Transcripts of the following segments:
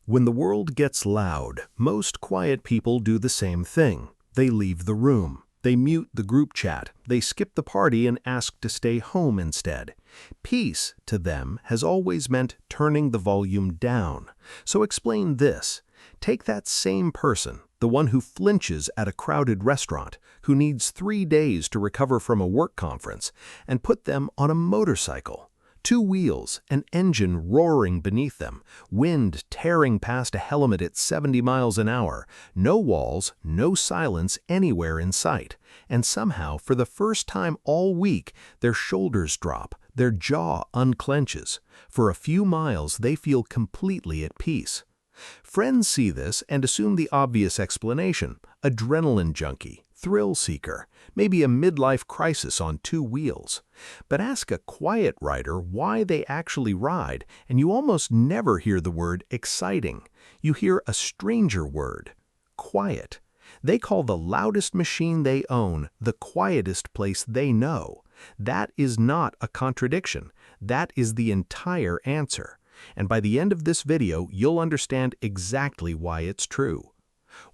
When the world gets loud, most quiet people do the same thing. They leave the room. They mute the group chat. They skip the party and ask to stay home instead. Peace, to them, has always meant turning the volume down. So explain this. Take that same person, the one who flinches at a crowded restaurant, who needs 3 days to recover from a work conference, and put them on a motorcycle. 2 wheels, an engine roaring beneath them, wind tearing past a helmet at 70 miles an hour, no walls, no silence anywhere in sight. And somehow, for the first time all week, their shoulders drop, their jaw unclenches. For a few miles, they feel completely at peace. Friends see this and assume the obvious explanation: adrenaline junkie, thrill seeker, maybe a midlife crisis on 2 wheels. But ask a quiet rider why they actually ride, and you almost never hear the word exciting. You hear a stranger word: quiet. They call the loudest machine they own the quietest place they know. That is not a contradiction. That is the entire answer. And by the end of this video, you'll understand exactly why it's true.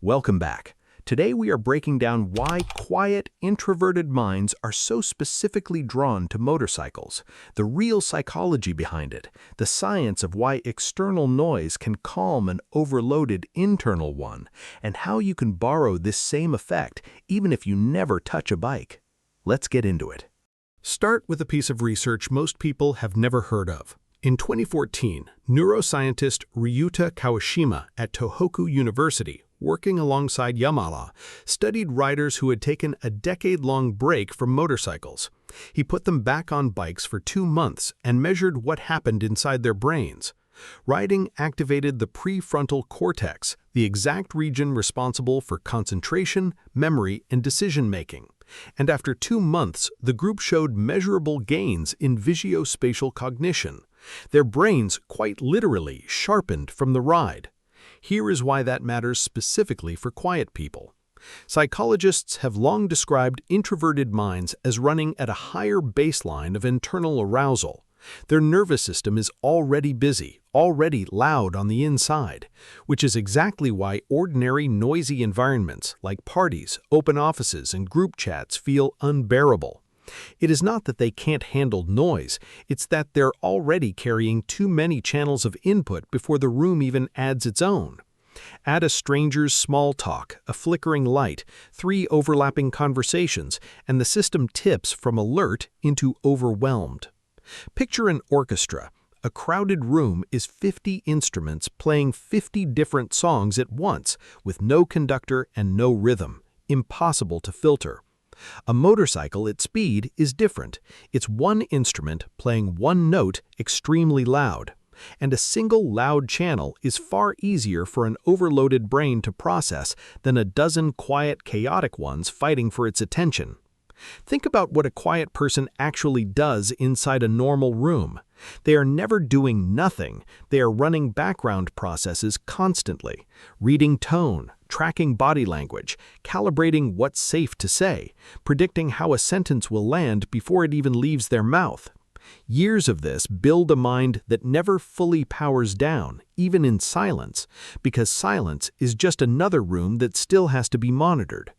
Welcome back. Today we are breaking down why quiet, introverted minds are so specifically drawn to motorcycles, the real psychology behind it, the science of why external noise can calm an overloaded internal one, and how you can borrow this same effect even if you never touch a bike. Let's get into it. Start with a piece of research most people have never heard of. In 2014, neuroscientist Ryuta Kawashima at Tohoku University, working alongside Yamala, studied riders who had taken a decade-long break from motorcycles. He put them back on bikes for 2 months and measured what happened inside their brains. Riding activated the prefrontal cortex, the exact region responsible for concentration, memory, and decision-making. And after 2 months, the group showed measurable gains in visuospatial cognition. Their brains, quite literally, sharpened from the ride. Here is why that matters specifically for quiet people. Psychologists have long described introverted minds as running at a higher baseline of internal arousal. Their nervous system is already busy, already loud on the inside, which is exactly why ordinary noisy environments like parties, open offices, and group chats feel unbearable. It is not that they can't handle noise, it's that they're already carrying too many channels of input before the room even adds its own. Add a stranger's small talk, a flickering light, 3 overlapping conversations, and the system tips from alert into overwhelmed. Picture an orchestra. A crowded room is 50 instruments playing 50 different songs at once, with no conductor and no rhythm. Impossible to filter. A motorcycle at speed is different. It's 1 instrument playing 1 note extremely loud. And a single loud channel is far easier for an overloaded brain to process than a dozen quiet, chaotic ones fighting for its attention. Think about what a quiet person actually does inside a normal room. They are never doing nothing. They are running background processes constantly, reading tone, tracking body language, calibrating what's safe to say, predicting how a sentence will land before it even leaves their mouth. Years of this build a mind that never fully powers down, even in silence, because silence is just another room that still has to be monitored.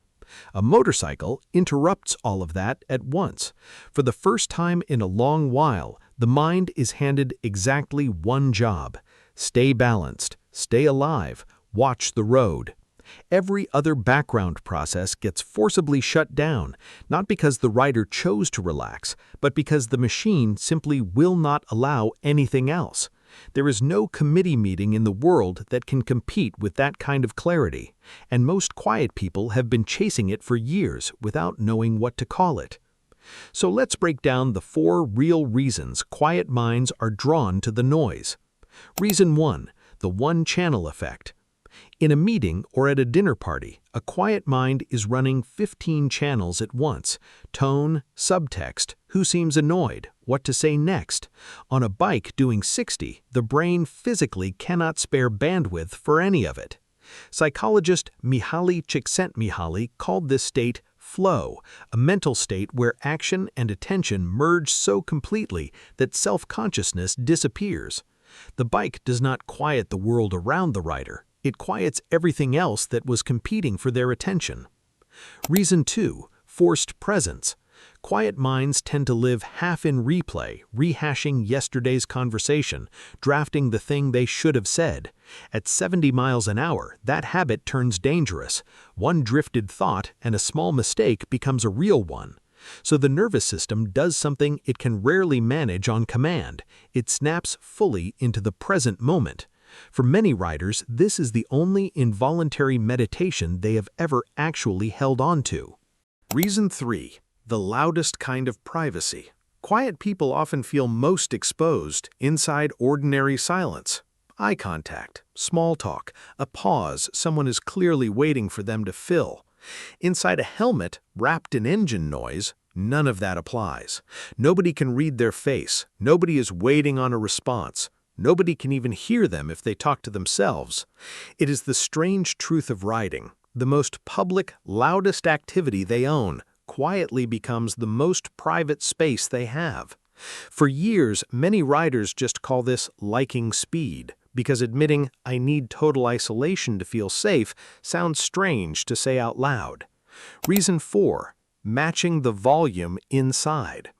A motorcycle interrupts all of that at once. For the first time in a long while, the mind is handed exactly 1 job: stay balanced, stay alive, watch the road. Every other background process gets forcibly shut down, not because the rider chose to relax, but because the machine simply will not allow anything else. There is no committee meeting in the world that can compete with that kind of clarity, and most quiet people have been chasing it for years without knowing what to call it. So let's break down the 4 real reasons quiet minds are drawn to the noise. Reason 1, the 1-channel effect. In a meeting or at a dinner party, a quiet mind is running 15 channels at once: tone, subtext, who seems annoyed, what to say next. On a bike doing 60, the brain physically cannot spare bandwidth for any of it. Psychologist Mihaly Csikszentmihalyi called this state flow, a mental state where action and attention merge so completely that self-consciousness disappears. The bike does not quiet the world around the rider. It quiets everything else that was competing for their attention. Reason 2. Forced presence. Quiet minds tend to live half in replay, rehashing yesterday's conversation, drafting the thing they should have said. At 70 miles an hour, that habit turns dangerous. One drifted thought and a small mistake becomes a real one. So the nervous system does something it can rarely manage on command. It snaps fully into the present moment. For many riders, this is the only involuntary meditation they have ever actually held on to. Reason 3. The loudest kind of privacy. Quiet people often feel most exposed inside ordinary silence. Eye contact, small talk, a pause someone is clearly waiting for them to fill. Inside a helmet, wrapped in engine noise, none of that applies. Nobody can read their face. Nobody is waiting on a response. Nobody can even hear them if they talk to themselves. It is the strange truth of riding. The most public, loudest activity they own quietly becomes the most private space they have. For years, many riders just call this liking speed, because admitting "I need total isolation to feel safe" sounds strange to say out loud. Reason 4. Matching the volume inside.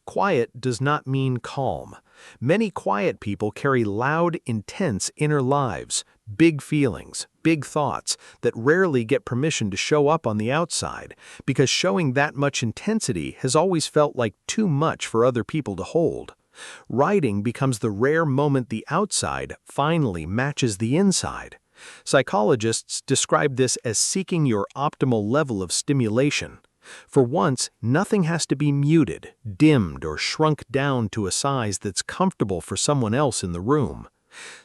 Quiet does not mean calm. Many quiet people carry loud, intense inner lives, big feelings, big thoughts that rarely get permission to show up on the outside, because showing that much intensity has always felt like too much for other people to hold. Riding becomes the rare moment the outside finally matches the inside. Psychologists describe this as seeking your optimal level of stimulation. For once, nothing has to be muted, dimmed, or shrunk down to a size that's comfortable for someone else in the room.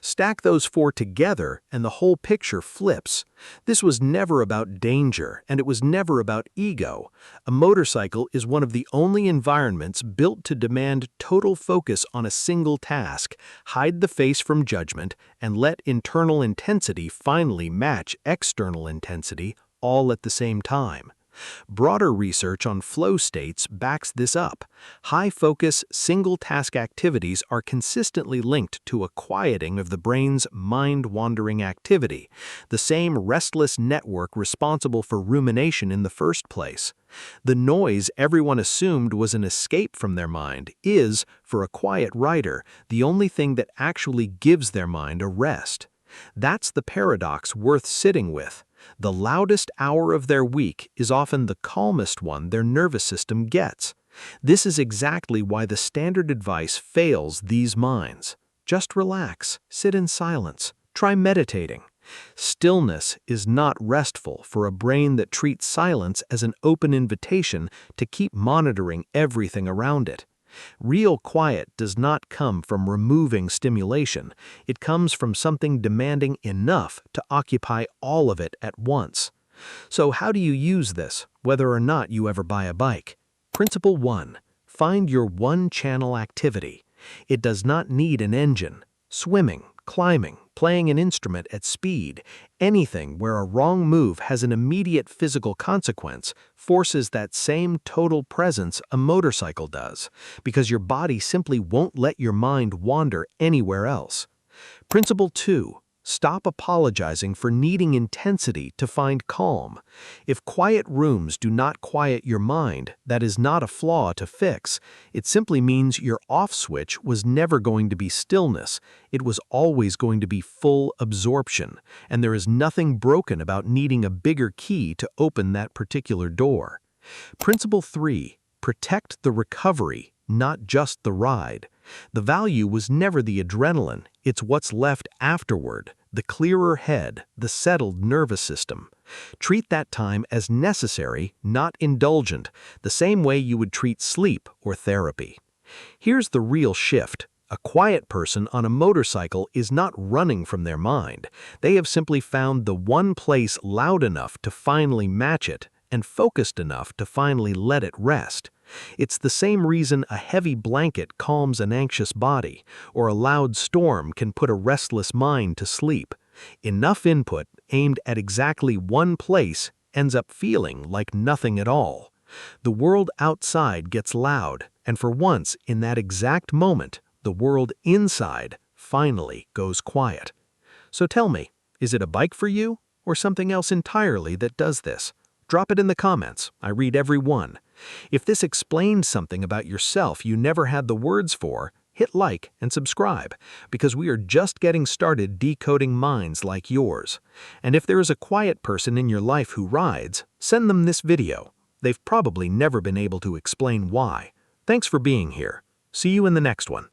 Stack those 4 together and the whole picture flips. This was never about danger, and it was never about ego. A motorcycle is one of the only environments built to demand total focus on a single task, hide the face from judgment, and let internal intensity finally match external intensity, all at the same time. Broader research on flow states backs this up. High-focus, single-task activities are consistently linked to a quieting of the brain's mind-wandering activity, the same restless network responsible for rumination in the first place. The noise everyone assumed was an escape from their mind is, for a quiet rider, the only thing that actually gives their mind a rest. That's the paradox worth sitting with. The loudest hour of their week is often the calmest one their nervous system gets. This is exactly why the standard advice fails these minds. Just relax, sit in silence, try meditating. Stillness is not restful for a brain that treats silence as an open invitation to keep monitoring everything around it. Real quiet does not come from removing stimulation. It comes from something demanding enough to occupy all of it at once. So how do you use this, whether or not you ever buy a bike? Principle 1. Find your one-channel activity. It does not need an engine. Swimming, climbing, playing an instrument at speed, anything where a wrong move has an immediate physical consequence forces that same total presence a motorcycle does, because your body simply won't let your mind wander anywhere else. Principle 2. Stop apologizing for needing intensity to find calm. If quiet rooms do not quiet your mind, that is not a flaw to fix. It simply means your off switch was never going to be stillness. It was always going to be full absorption, and there is nothing broken about needing a bigger key to open that particular door. Principle 3. Protect the recovery, not just the ride. The value was never the adrenaline, it's what's left afterward, the clearer head, the settled nervous system. Treat that time as necessary, not indulgent, the same way you would treat sleep or therapy. Here's the real shift. A quiet person on a motorcycle is not running from their mind. They have simply found the one place loud enough to finally match it and focused enough to finally let it rest. It's the same reason a heavy blanket calms an anxious body, or a loud storm can put a restless mind to sleep. Enough input aimed at exactly one place ends up feeling like nothing at all. The world outside gets loud, and for once in that exact moment, the world inside finally goes quiet. So tell me, is it a bike for you, or something else entirely that does this? Drop it in the comments. I read every one. If this explains something about yourself you never had the words for, hit like and subscribe, because we are just getting started decoding minds like yours. And if there is a quiet person in your life who rides, send them this video. They've probably never been able to explain why. Thanks for being here. See you in the next one.